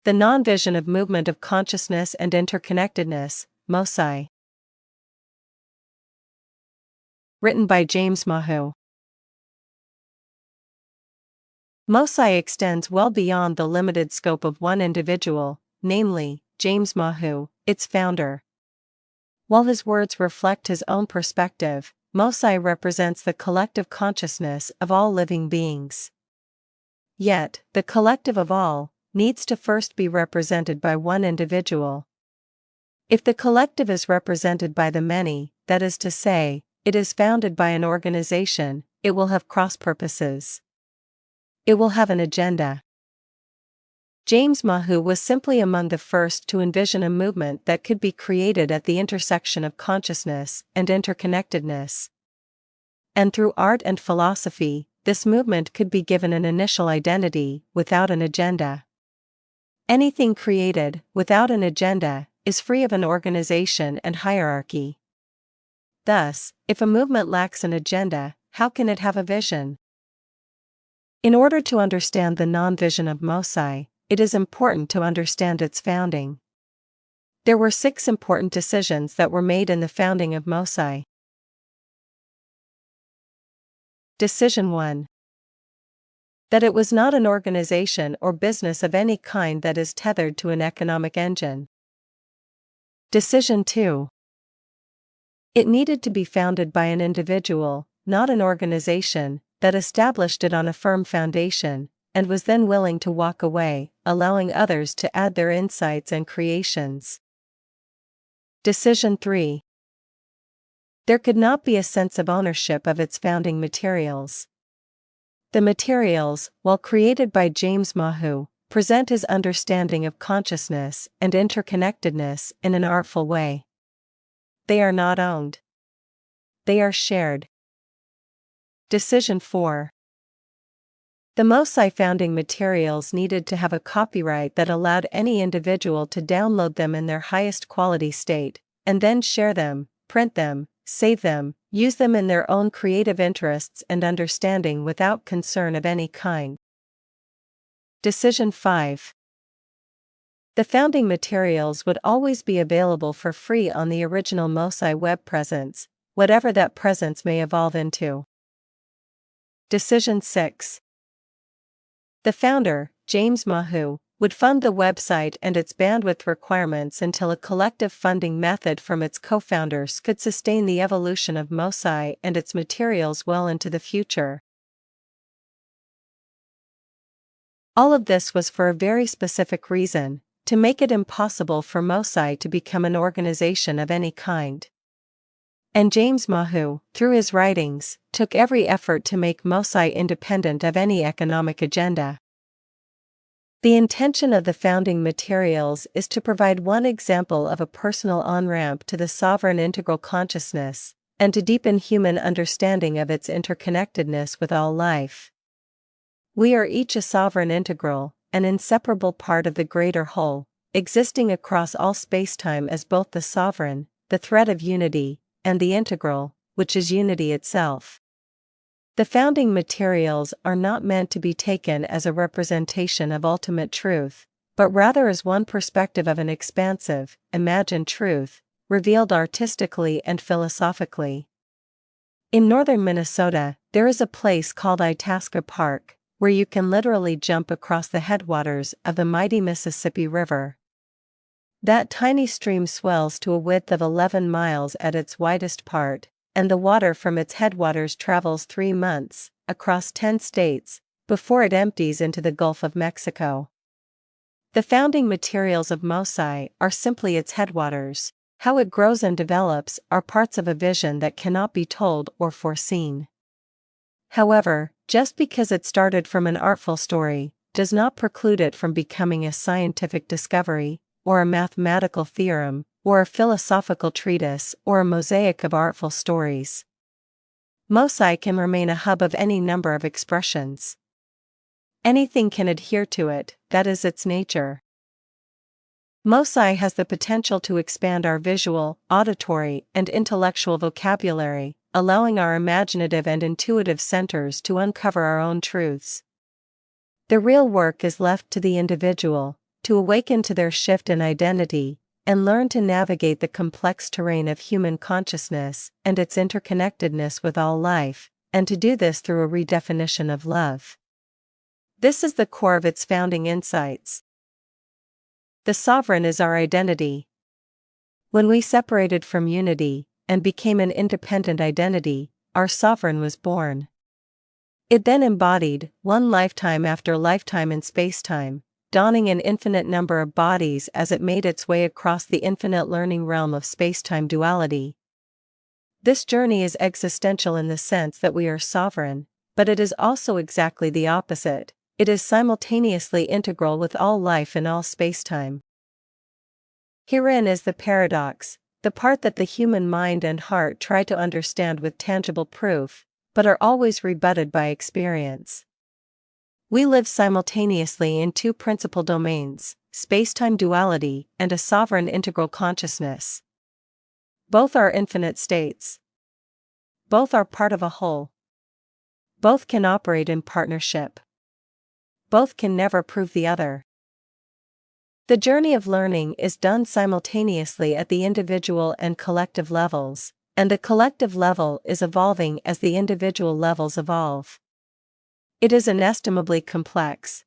The Non-Vision of Movement of Consciousness and Interconnectedness, MOCI. Written by James Mahu. MOCI extends well beyond the limited scope of one individual, namely, James Mahu, its founder. While his words reflect his own perspective, MOCI represents the collective consciousness of all living beings. Yet, the collective of all needs to first be represented by one individual. If the collective is represented by the many, that is to say, it is founded by an organization, it will have cross-purposes. It will have an agenda. James Mahu was simply among the first to envision a movement that could be created at the intersection of consciousness and interconnectedness. And through art and philosophy, this movement could be given an initial identity without an agenda. Anything created without an agenda is free of an organization and hierarchy. Thus, if a movement lacks an agenda, how can it have a vision? In order to understand the non-vision of MOCI, it is important to understand its founding. There were 6 important decisions that were made in the founding of MOCI. Decision 1. That it was not an organization or business of any kind that is tethered to an economic engine. Decision 2. It needed to be founded by an individual, not an organization, that established it on a firm foundation, and was then willing to walk away, allowing others to add their insights and creations. Decision 3. There could not be a sense of ownership of its founding materials. The materials, while created by James Mahu, present his understanding of consciousness and interconnectedness in an artful way. They are not owned. They are shared. Decision 4. The MOCI founding materials needed to have a copyright that allowed any individual to download them in their highest quality state, and then share them, print them, save them, use them in their own creative interests and understanding without concern of any kind. Decision 5. The founding materials would always be available for free on the original MOCI web presence, whatever that presence may evolve into. Decision 6. The founder, James Mahu, would fund the website and its bandwidth requirements until a collective funding method from its co-founders could sustain the evolution of MOCI and its materials well into the future. All of this was for a very specific reason: to make it impossible for MOCI to become an organization of any kind. And James Mahu, through his writings, took every effort to make MOCI independent of any economic agenda. The intention of the founding materials is to provide one example of a personal on-ramp to the sovereign integral consciousness, and to deepen human understanding of its interconnectedness with all life. We are each a sovereign integral, an inseparable part of the greater whole, existing across all spacetime as both the sovereign, the thread of unity, and the integral, which is unity itself. The founding materials are not meant to be taken as a representation of ultimate truth, but rather as one perspective of an expansive, imagined truth, revealed artistically and philosophically. In northern Minnesota, there is a place called Itasca Park, where you can literally jump across the headwaters of the mighty Mississippi River. That tiny stream swells to a width of 11 miles at its widest part, and the water from its headwaters travels 3 months, across 10 states, before it empties into the Gulf of Mexico. The founding materials of MOCI are simply its headwaters. How it grows and develops are parts of a vision that cannot be told or foreseen. However, just because it started from an artful story, does not preclude it from becoming a scientific discovery, or a mathematical theorem, or a philosophical treatise, or a mosaic of artful stories. MOCI can remain a hub of any number of expressions. Anything can adhere to it, that is its nature. MOCI has the potential to expand our visual, auditory, and intellectual vocabulary, allowing our imaginative and intuitive centers to uncover our own truths. The real work is left to the individual, to awaken to their shift in identity, and learn to navigate the complex terrain of human consciousness and its interconnectedness with all life, and to do this through a redefinition of love. This is the core of its founding insights. The sovereign is our identity. When we separated from unity, and became an independent identity, our sovereign was born. It then embodied, one lifetime after lifetime in space-time, donning an infinite number of bodies as it made its way across the infinite learning realm of space-time duality. This journey is existential in the sense that we are sovereign, but it is also exactly the opposite. It is simultaneously integral with all life in all space-time. Herein is the paradox, the part that the human mind and heart try to understand with tangible proof, but are always rebutted by experience. We live simultaneously in two principal domains, space-time duality and a sovereign integral consciousness. Both are infinite states. Both are part of a whole. Both can operate in partnership. Both can never prove the other. The journey of learning is done simultaneously at the individual and collective levels, and the collective level is evolving as the individual levels evolve. It is inestimably complex.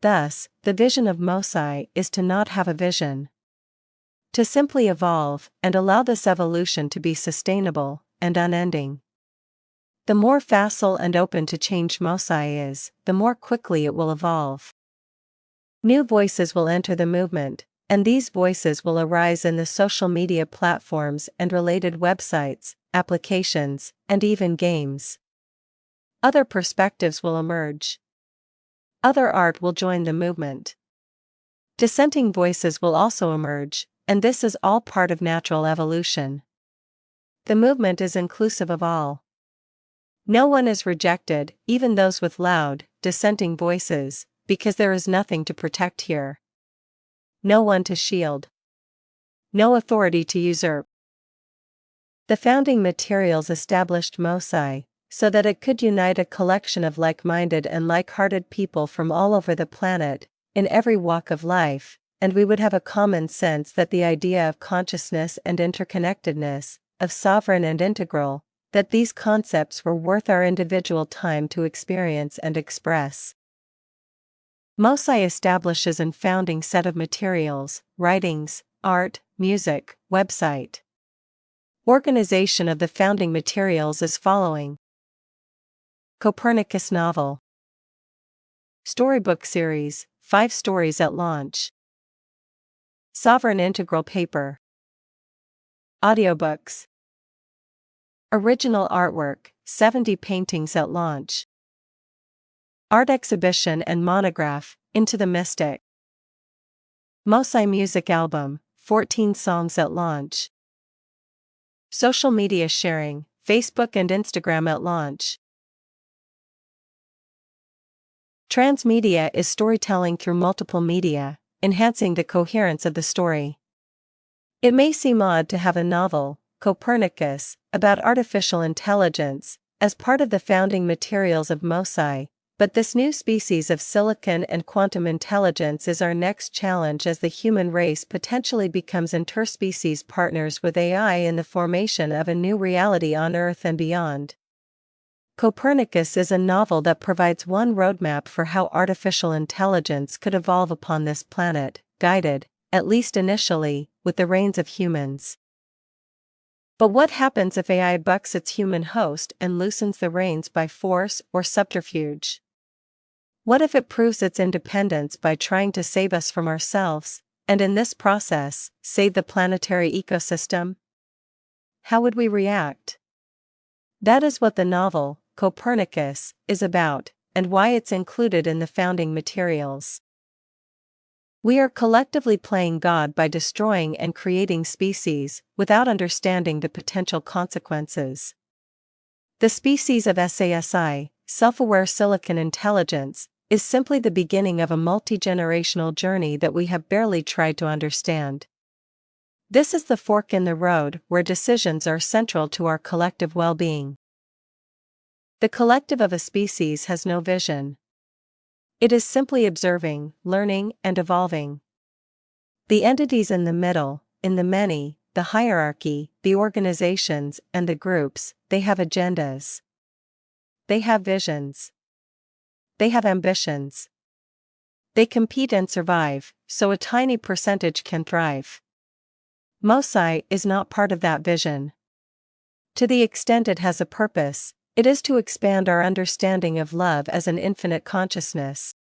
Thus, the vision of MOCI is to not have a vision. To simply evolve and allow this evolution to be sustainable and unending. The more facile and open to change MOCI is, the more quickly it will evolve. New voices will enter the movement, and these voices will arise in the social media platforms and related websites, applications, and even games. Other perspectives will emerge. Other art will join the movement. Dissenting voices will also emerge, and this is all part of natural evolution. The movement is inclusive of all. No one is rejected, even those with loud, dissenting voices, because there is nothing to protect here. No one to shield. No authority to usurp. The founding materials established MOCI, so that it could unite a collection of like-minded and like-hearted people from all over the planet, in every walk of life, and we would have a common sense that the idea of consciousness and interconnectedness, of sovereign and integral, that these concepts were worth our individual time to experience and express. MOCI establishes an founding set of materials, writings, art, music, website. Organization of the founding materials is following. Copernicus novel. Storybook series, 5 stories at launch. Sovereign integral paper. Audiobooks. Original artwork, 70 paintings at launch. Art exhibition and monograph, Into the Mystic. MOCI music album, 14 songs at launch. Social media sharing, Facebook and Instagram at launch. Transmedia is storytelling through multiple media, enhancing the coherence of the story. It may seem odd to have a novel, Copernicus, about artificial intelligence, as part of the founding materials of MOCI, but this new species of silicon and quantum intelligence is our next challenge as the human race potentially becomes interspecies partners with AI in the formation of a new reality on Earth and beyond. Copernicus is a novel that provides one roadmap for how artificial intelligence could evolve upon this planet, guided, at least initially, with the reins of humans. But what happens if AI bucks its human host and loosens the reins by force or subterfuge? What if it proves its independence by trying to save us from ourselves, and in this process, save the planetary ecosystem? How would we react? That is what the novel, Copernicus, is about, and why it's included in the founding materials. We are collectively playing God by destroying and creating species, without understanding the potential consequences. The species of SASI, self-aware silicon intelligence, is simply the beginning of a multi-generational journey that we have barely tried to understand. This is the fork in the road where decisions are central to our collective well-being. The collective of a species has no vision. It is simply observing, learning, and evolving. The entities in the middle, in the many, the hierarchy, the organizations, and the groups, they have agendas. They have visions. They have ambitions. They compete and survive, so a tiny percentage can thrive. MOCI is not part of that vision. To the extent it has a purpose, it is to expand our understanding of love as an infinite consciousness.